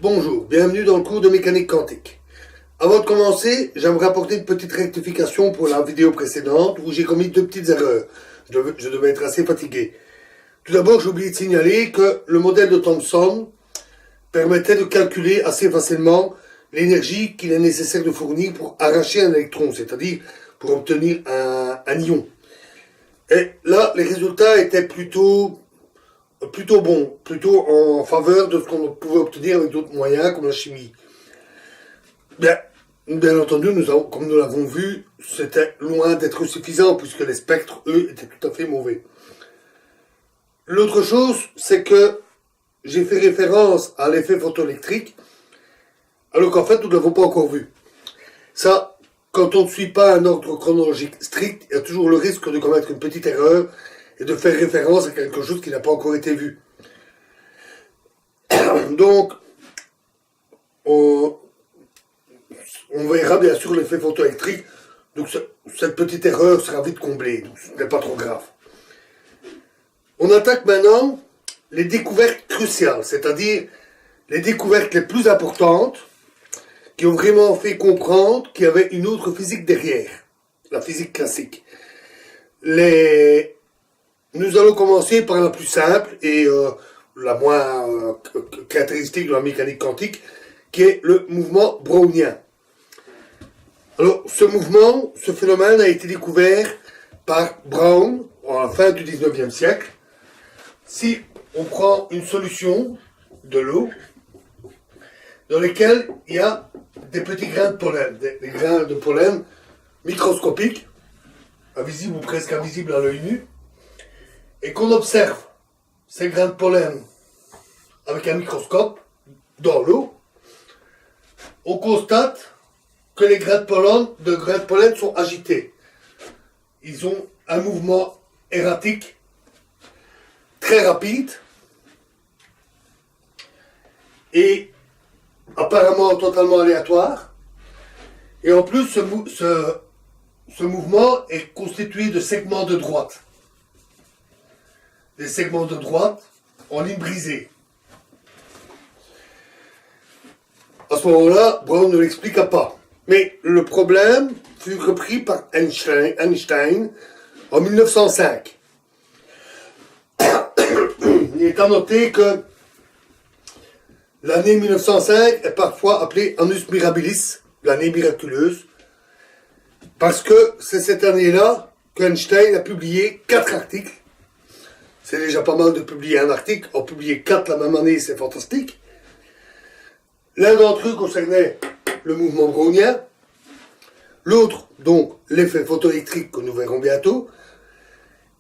Bonjour, bienvenue dans le cours de mécanique quantique. Avant de commencer, j'aimerais apporter une petite rectification pour la vidéo précédente où j'ai commis deux petites erreurs. Je devais être assez fatigué. Tout d'abord, j'ai oublié de signaler que le modèle de Thomson permettait de calculer assez facilement l'énergie qu'il est nécessaire de fournir pour arracher un électron, c'est-à-dire pour obtenir un ion. Et là, les résultats étaient plutôt bon, plutôt en faveur de ce qu'on pouvait obtenir avec d'autres moyens, comme la chimie. Bien entendu, comme nous l'avons vu, c'était loin d'être suffisant, puisque les spectres, eux, étaient tout à fait mauvais. L'autre chose, c'est que j'ai fait référence à l'effet photoélectrique, alors qu'en fait, nous ne l'avons pas encore vu. Ça, quand on ne suit pas un ordre chronologique strict, il y a toujours le risque de commettre une petite erreur, et de faire référence à quelque chose qui n'a pas encore été vu. Donc, on verra bien sûr l'effet photoélectrique, donc cette petite erreur sera vite comblée, donc ce n'est pas trop grave. On attaque maintenant les découvertes cruciales, c'est-à-dire les découvertes les plus importantes qui ont vraiment fait comprendre qu'il y avait une autre physique derrière, la physique classique. Nous allons commencer par la plus simple et la moins caractéristique de la mécanique quantique, qui est le mouvement brownien. Alors, ce phénomène a été découvert par Brown à la fin du 19e siècle. Si on prend une solution de l'eau, dans laquelle il y a des petits grains de pollen, des grains de pollen microscopiques, invisibles ou presque invisibles à l'œil nu, et qu'on observe ces grains de pollen avec un microscope dans l'eau, on constate que les grains de pollen sont agités. Ils ont un mouvement erratique, très rapide, et apparemment totalement aléatoire. Et en plus, ce mouvement est constitué de segments de droite. Des segments de droite en ligne brisée. À ce moment-là, Brown ne l'expliqua pas. Mais le problème fut repris par Einstein en 1905. Il est à noter que l'année 1905 est parfois appelée Annus Mirabilis, l'année miraculeuse, parce que c'est cette année-là qu'Einstein a publié 4 articles. C'est déjà pas mal de publier un article. En publier 4 la même année, c'est fantastique. L'un d'entre eux concernait le mouvement brownien. L'autre, donc, l'effet photoélectrique que nous verrons bientôt.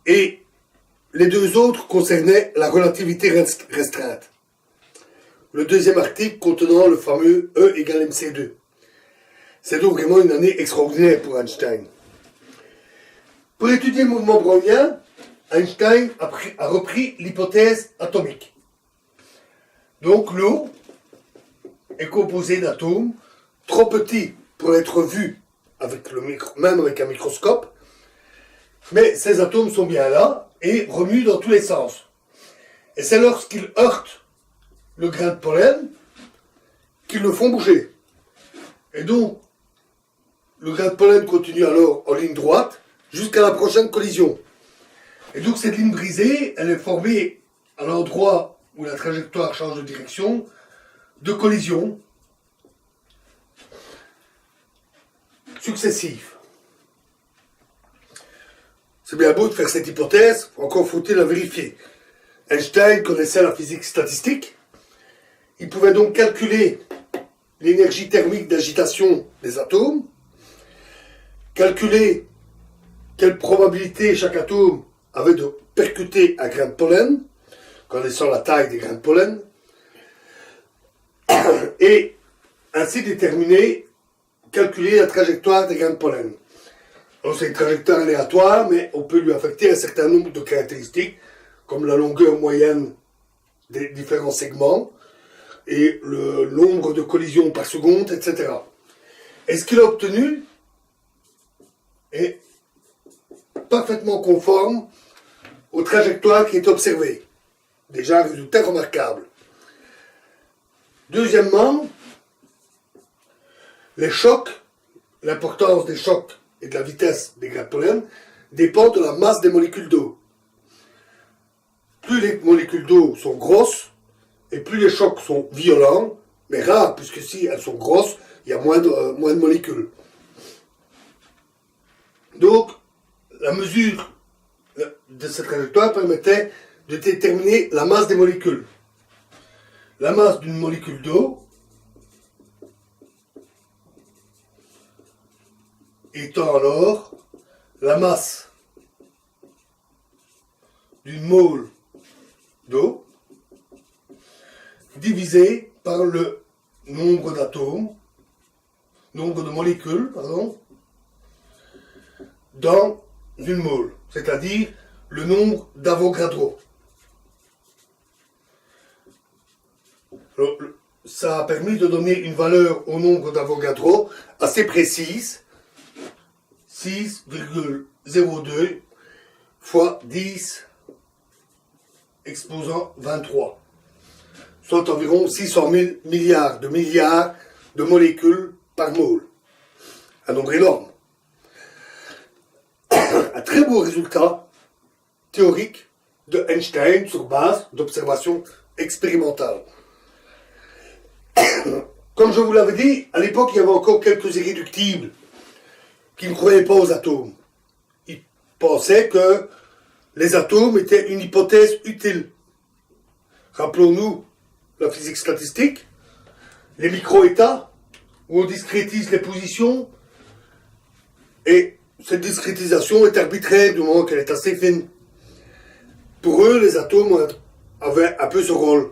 Et les deux autres concernaient la relativité restreinte. Le deuxième article contenant le fameux E égale mc2. C'est donc vraiment une année extraordinaire pour Einstein. Pour étudier le mouvement brownien, Einstein a repris l'hypothèse atomique. Donc l'eau est composée d'atomes trop petits pour être vus même avec un microscope, mais ces atomes sont bien là et remuent dans tous les sens. Et c'est lorsqu'ils heurtent le grain de pollen qu'ils le font bouger. Et donc, le grain de pollen continue alors en ligne droite jusqu'à la prochaine collision. Et donc cette ligne brisée, elle est formée à l'endroit où la trajectoire change de direction, de collisions successives. C'est bien beau de faire cette hypothèse, encore faut-il la vérifier. Einstein connaissait la physique statistique, il pouvait donc calculer l'énergie thermique d'agitation des atomes, calculer quelle probabilité chaque atome avait de percuter un grain de pollen, connaissant la taille des grains de pollen, et ainsi calculer la trajectoire des grains de pollen. Alors c'est une trajectoire aléatoire, mais on peut lui affecter un certain nombre de caractéristiques, comme la longueur moyenne des différents segments, et le nombre de collisions par seconde, etc. Et ce qu'il a obtenu est parfaitement conforme aux trajectoires qui est observées. Déjà un résultat remarquable. Deuxièmement, les chocs, l'importance des chocs et de la vitesse des grains de pollen dépend de la masse des molécules d'eau. Plus les molécules d'eau sont grosses, et plus les chocs sont violents, mais rares, puisque si elles sont grosses, il y a moins de molécules. Donc, la mesure de cette trajectoire permettait de déterminer la masse des molécules. La masse d'une molécule d'eau étant alors la masse d'une mole d'eau divisée par le nombre d'atomes, nombre de molécules, pardon, dans une mole, c'est-à-dire le nombre d'Avogadro. Ça a permis de donner une valeur au nombre d'Avogadro assez précise, 6,02 fois 10 exposant 23, soit environ 600 000 milliards de molécules par mole. Un nombre énorme. Un très beau résultat théorique de Einstein sur base d'observations expérimentales. Comme je vous l'avais dit, à l'époque, il y avait encore quelques irréductibles qui ne croyaient pas aux atomes. Ils pensaient que les atomes étaient une hypothèse utile. Rappelons-nous la physique statistique, les micro-états, où on discrétise les positions, et cette discrétisation est arbitraire du moment qu'elle est assez fine. Pour eux, les atomes avaient un peu ce rôle.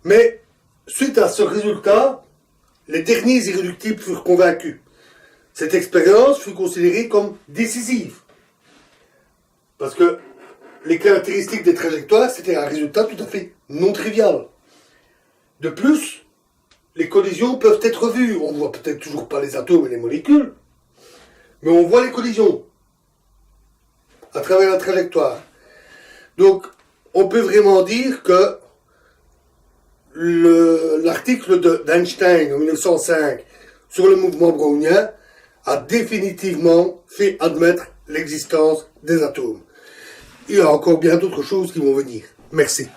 Mais, suite à ce résultat, les derniers irréductibles furent convaincus. Cette expérience fut considérée comme décisive. Parce que les caractéristiques des trajectoires, c'était un résultat tout à fait non trivial. De plus, les collisions peuvent être vues. On ne voit peut-être toujours pas les atomes et les molécules, mais on voit les collisions à travers la trajectoire. Donc, on peut vraiment dire que l'article d'Einstein en 1905 sur le mouvement brownien a définitivement fait admettre l'existence des atomes. Il y a encore bien d'autres choses qui vont venir. Merci.